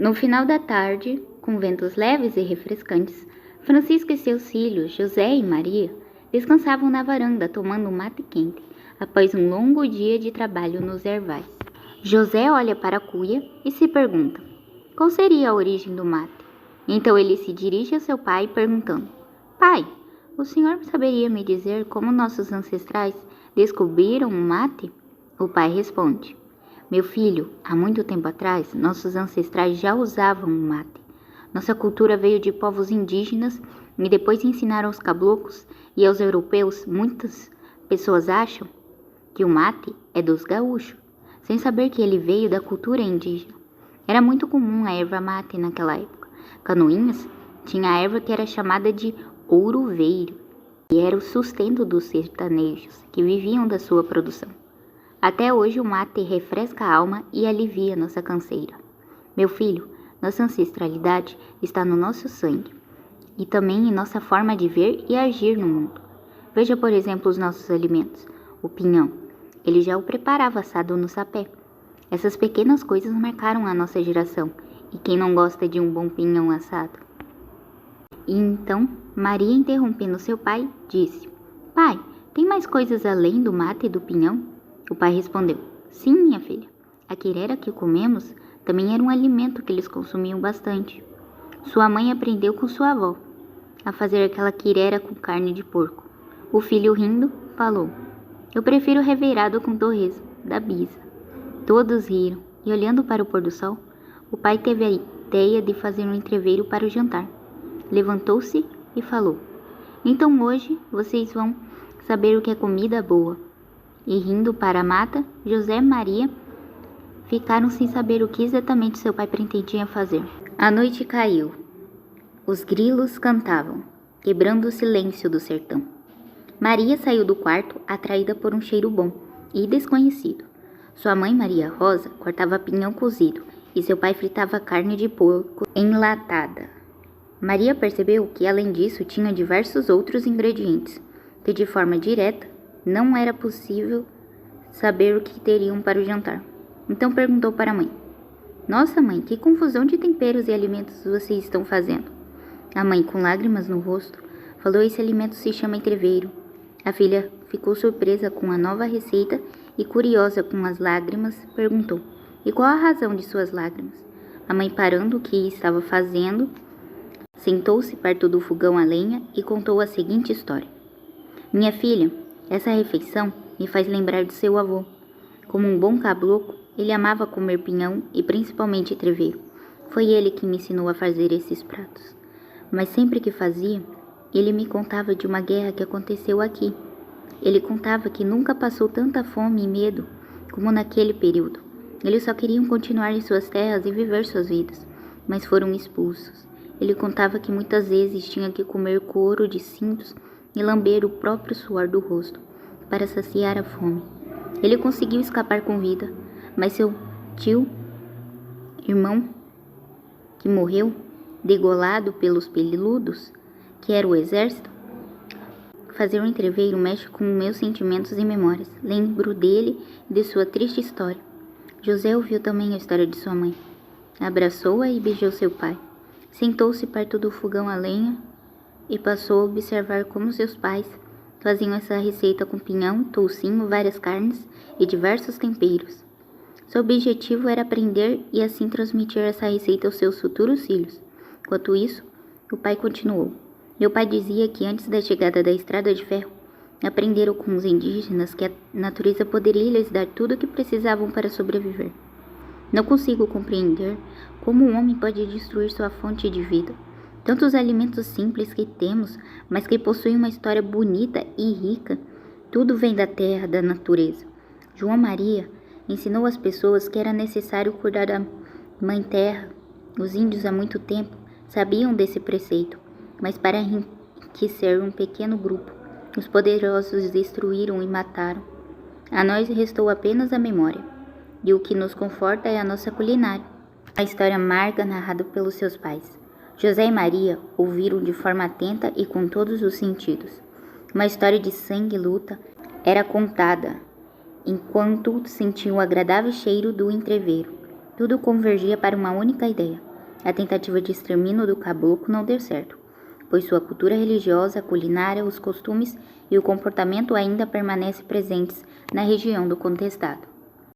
No final da tarde, com ventos leves e refrescantes, Francisco e seus filhos, José e Maria, descansavam na varanda tomando um mate quente, após um longo dia de trabalho nos ervais. José olha para a cuia e se pergunta, qual seria a origem do mate? Então ele se dirige a seu pai perguntando, pai, o senhor saberia me dizer como nossos ancestrais descobriram o mate? O pai responde, meu filho, há muito tempo atrás, nossos ancestrais já usavam o mate. Nossa cultura veio de povos indígenas e depois ensinaram aos caboclos e aos europeus. Muitas pessoas acham que o mate é dos gaúchos, sem saber que ele veio da cultura indígena. Era muito comum a erva mate naquela época. Canoinhas tinha a erva que era chamada de ouro-veiro e era o sustento dos sertanejos que viviam da sua produção. Até hoje o mate refresca a alma e alivia nossa canseira. Meu filho, nossa ancestralidade está no nosso sangue e também em nossa forma de ver e agir no mundo. Veja, por exemplo, os nossos alimentos. O pinhão, ele já o preparava assado no sapé. Essas pequenas coisas marcaram a nossa geração. E quem não gosta de um bom pinhão assado? E então, Maria, interrompendo seu pai, disse, pai, tem mais coisas além do mate e do pinhão? O pai respondeu, sim, minha filha. A quirera que comemos também era um alimento que eles consumiam bastante. Sua mãe aprendeu com sua avó a fazer aquela quirera com carne de porco. O filho, rindo, falou, eu prefiro revirado com torresmo, da bisa. Todos riram e, olhando para o pôr do sol, o pai teve a ideia de fazer um entreveiro para o jantar. Levantou-se e falou, então hoje vocês vão saber o que é comida boa. E rindo para a mata, José e Maria ficaram sem saber o que exatamente seu pai pretendia fazer. A noite caiu. Os grilos cantavam, quebrando o silêncio do sertão. Maria saiu do quarto, atraída por um cheiro bom e desconhecido. Sua mãe, Maria Rosa, cortava pinhão cozido e seu pai fritava carne de porco enlatada. Maria percebeu que, além disso, tinha diversos outros ingredientes, que de forma direta não era possível saber o que teriam para o jantar. Então perguntou para a mãe, nossa mãe, que confusão de temperos e alimentos vocês estão fazendo? A mãe, com lágrimas no rosto, falou, esse alimento se chama entreveiro. A filha ficou surpresa com a nova receita e, curiosa com as lágrimas, perguntou, e qual a razão de suas lágrimas? A mãe, parando o que estava fazendo, sentou-se perto do fogão a lenha e contou a seguinte história. Minha filha, essa refeição me faz lembrar de seu avô. Como um bom caboclo, ele amava comer pinhão e principalmente entreveiro. Foi ele que me ensinou a fazer esses pratos. Mas sempre que fazia, ele me contava de uma guerra que aconteceu aqui. Ele contava que nunca passou tanta fome e medo como naquele período. Eles só queriam continuar em suas terras e viver suas vidas, mas foram expulsos. Ele contava que muitas vezes tinha que comer couro de cintos e lamber o próprio suor do rosto para saciar a fome. Ele conseguiu escapar com vida, mas seu tio, irmão, que morreu, degolado pelos peludos, que era o exército, fazer um entreveiro mexe com meus sentimentos e memórias. Lembro dele e de sua triste história. José ouviu também a história de sua mãe. Abraçou-a e beijou seu pai. Sentou-se perto do fogão a lenha e passou a observar como seus pais faziam essa receita com pinhão, toucinho, várias carnes e diversos temperos. Seu objetivo era aprender e assim transmitir essa receita aos seus futuros filhos. Enquanto isso, o pai continuou. Meu pai dizia que antes da chegada da estrada de ferro, aprenderam com os indígenas que a natureza poderia lhes dar tudo o que precisavam para sobreviver. Não consigo compreender como um homem pode destruir sua fonte de vida. Tantos alimentos simples que temos, mas que possuem uma história bonita e rica. Tudo vem da terra, da natureza. João Maria ensinou às pessoas que era necessário cuidar da mãe terra. Os índios há muito tempo sabiam desse preceito, mas para enriquecer um pequeno grupo, os poderosos destruíram e mataram. A nós restou apenas a memória, e o que nos conforta é a nossa culinária. A história amarga narrada pelos seus pais. José e Maria ouviram de forma atenta e com todos os sentidos. Uma história de sangue e luta era contada, enquanto sentiam o agradável cheiro do entreveiro. Tudo convergia para uma única ideia: A tentativa de extermínio do caboclo não deu certo, pois sua cultura religiosa, a culinária, os costumes e o comportamento ainda permanecem presentes na região do contestado.